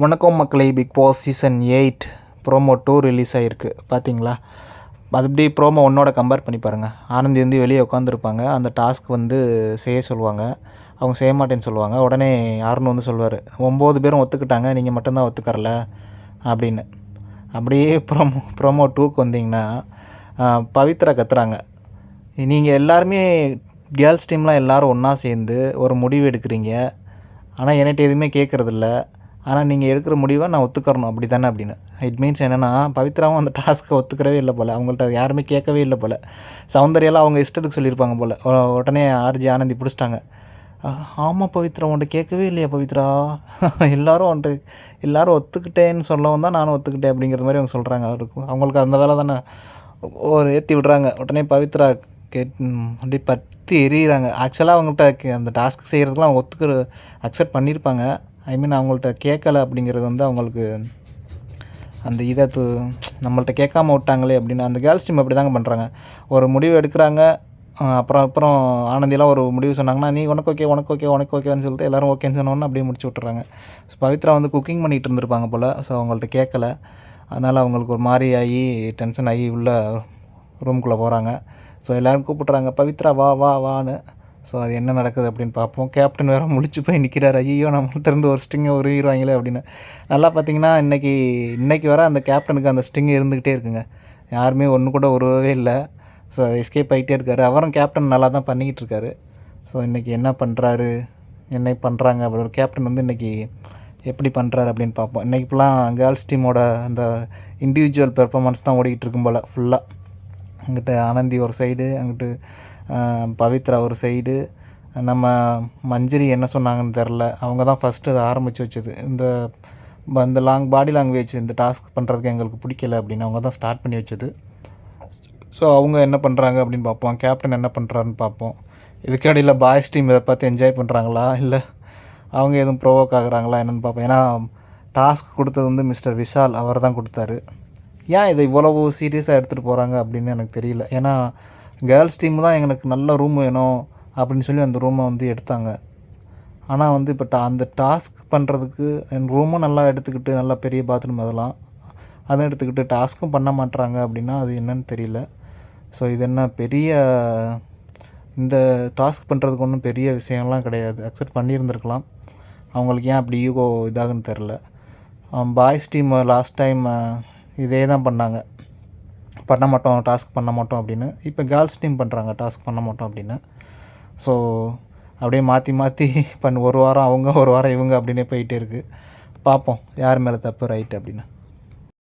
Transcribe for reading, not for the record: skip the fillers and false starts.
வணக்கம் மக்களே. Bigg Boss season 8 promo 2 release ஆகிருக்கு பார்த்தீங்களா? அது இப்படி ப்ரோமோ 1ஓட கம்பேர் பண்ணி பாருங்கள். ஆனந்தி வந்து வெளியே உட்காந்துருப்பாங்க. அந்த டாஸ்க் வந்து செய்ய சொல்லுவாங்க. அவங்க செய்ய மாட்டேன்னு சொல்லுவாங்க. உடனே யாருன்னு வந்து சொல்லுவார், 9 பேரும் ஒத்துக்கிட்டாங்க, நீங்கள் மட்டும்தான் ஒத்துக்கறல அப்படின்னு. அப்படியே ப்ரோமோ 2க்கு வந்தீங்கன்னா பவித்ரா கத்துறாங்க, நீங்கள் எல்லாருமே கேர்ள்ஸ் டீம்லாம் எல்லோரும் ஒன்றா சேர்ந்து ஒரு முடிவு எடுக்கிறீங்க, ஆனால் என்கிட்ட எதுவுமே கேட்குறதில்ல, ஆனால் நீங்கள் எடுக்கிற முடிவை நான் ஒத்துக்கறணும் அப்படி தானே அப்படின்னு. இட் மீன்ஸ் என்னென்னா, பவித்ராவும் அந்த டாஸ்க்கை ஒத்துக்கிறவே இல்லை போல், அவங்கள்ட்ட யாருமே கேட்கவே இல்லை போல். சௌந்தர்யாலாம் அவங்க இஷ்டத்துக்கு சொல்லியிருப்பாங்க போல். உடனே ஆர்ஜி ஆனந்தி பிடிச்சிட்டாங்க. ஆமாம் பவித்ரா, உன்ட்ட கேட்கவே இல்லையா பவித்ரா, எல்லோரும் ஒத்துக்கிட்டேன்னு சொல்லவும் தான் நானும் ஒத்துக்கிட்டேன் அப்படிங்கிற மாதிரி அவங்க சொல்கிறாங்க. அவங்களுக்கு அந்த வேலை தானே ஒரு ஏற்றி விடுறாங்க. உடனே பவித்ரா அப்படியே பற்றி எரியிறாங்க. ஆக்சுவலாக அவங்கள்ட்ட அந்த டாஸ்க் செய்கிறதுக்குலாம் அவங்க அக்செப்ட் பண்ணியிருப்பாங்க. அவங்கள்ட்ட கேட்கலை அப்படிங்கிறது வந்து அவங்களுக்கு அந்த இதை நம்மள்ட்ட கேட்காம விட்டாங்களே அப்படின்னு. அந்த கேர்ள்ஸ் டீம் அப்படி தாங்க பண்ணுறாங்க. ஒரு முடிவு எடுக்கிறாங்க, அப்புறம் ஆனந்தியெல்லாம் ஒரு முடிவு சொன்னாங்கன்னா, நீ உனக்கு ஓகேன்னு சொல்லிட்டு எல்லோரும் ஓகேன்னு சொன்னோன்னு அப்படியே முடிச்சு விட்டுறாங்க. ஸோ பவித்ரா வந்து குக்கிங் பண்ணிகிட்டு இருந்திருப்பாங்க போல். ஸோ அவங்கள்ட்ட கேட்கலை. அதனால் அவங்களுக்கு ஒரு மாதிரி ஆகி டென்ஷன் ஆகி உள்ள ரூம்குள்ளே போகிறாங்க. ஸோ எல்லோரும் கூப்பிட்றாங்க, பவித்ரா வா வா வான்னு. ஸோ அது என்ன நடக்குது அப்படின்னு பார்ப்போம். கேப்டன் வேறு முழிச்சு போய் நிற்கிறார். ஐயோ, நம்மள்ட்ட இருந்து ஒரு ஸ்டிங்கை உருவிடுவாங்களே அப்படின்னு. நல்லா பார்த்தீங்கன்னா இன்றைக்கி வர அந்த கேப்டனுக்கு அந்த ஸ்டிங் இருந்துக்கிட்டே இருக்குங்க. யாருமே ஒன்று கூட உருவவே இல்லை. ஸோ எஸ்கேப் ஆகிட்டே இருக்கார். அவரும் கேப்டன் நல்லா தான் பண்ணிக்கிட்டு இருக்காரு. ஸோ இன்றைக்கி என்ன பண்ணுறாங்க அப்படி ஒரு கேப்டன் வந்து இன்றைக்கி எப்படி பண்ணுறாரு அப்படின்னு பார்ப்போம். இன்றைக்கி ஃபுல்லாக கேர்ள்ஸ் டீமோட அந்த இண்டிவிஜுவல் பெர்ஃபார்மன்ஸ் தான் ஓடிக்கிட்டு இருக்கும் போல் ஃபுல்லாக. அங்கிட்டு ஆனந்தி ஒரு சைடு, அங்கிட்டு பவித்ரா ஒரு சைடு, நம்ம மஞ்சரி என்ன சொன்னாங்கன்னு தெரில. அவங்க தான் ஃபஸ்ட்டு அதை ஆரம்பித்து வச்சது. இந்த பாடி லாங்குவேஜ் இந்த டாஸ்க் பண்ணுறதுக்கு எங்களுக்கு பிடிக்கல அப்படின்னு அவங்க தான் ஸ்டார்ட் பண்ணி வச்சது. ஸோ அவங்க என்ன பண்ணுறாங்க அப்படின்னு பார்ப்போம். கேப்டன் என்ன பண்ணுறாருன்னு பார்ப்போம். இதுக்கடையில் பாய்ஸ் டீம் இதை பார்த்து என்ஜாய் பண்ணுறாங்களா, இல்லை அவங்க எதுவும் ப்ரோவோக் ஆகுறாங்களா என்னென்னு பார்ப்போம். ஏன்னா டாஸ்க் கொடுத்தது வந்து மிஸ்டர் விஷால், அவர் தான் கொடுத்தாரு. ஏன் இதை இவ்வளவு சீரியஸாக எடுத்துகிட்டு போகிறாங்க அப்படின்னு எனக்கு தெரியல. ஏன்னா கேர்ள்ஸ் டீம் தான் எங்களுக்கு நல்ல ரூம் வேணும் அப்படின்னு சொல்லி அந்த ரூமை வந்து எடுத்தாங்க. ஆனால் வந்து இப்போ அந்த டாஸ்க் பண்ணுறதுக்கு என் ரூமும் நல்லா எடுத்துக்கிட்டு, நல்லா பெரிய பாத்ரூம் அதெல்லாம் அதை எடுத்துக்கிட்டு டாஸ்க்கும் பண்ண மாட்டுறாங்க அப்படின்னா அது என்னன்னு தெரியல. ஸோ இது என்ன பெரிய இந்த டாஸ்க் பண்ணுறதுக்கு ஒன்றும் பெரிய விஷயம்லாம் கிடையாது. அக்செப்ட் பண்ணியிருந்துருக்கலாம். அவங்களுக்கு ஏன் அப்படி ஈகோ இதாகுன்னு தெரில. பாய்ஸ் டீம் லாஸ்ட் டைம் இதே தான் பண்ணாங்க, டாஸ்க் பண்ண மாட்டோம் அப்படின்னு. இப்போ கேர்ள்ஸ் டீம் பண்ணுறாங்க, டாஸ்க் பண்ண மாட்டோம் அப்படின்னு. ஸோ அப்படியே மாற்றி ஒரு வாரம் அவங்க, ஒரு வாரம் இவங்க அப்படின்னே போயிட்டே இருக்குது. பார்ப்போம் யார் மேலே தப்பு ரைட் அப்படின்னு.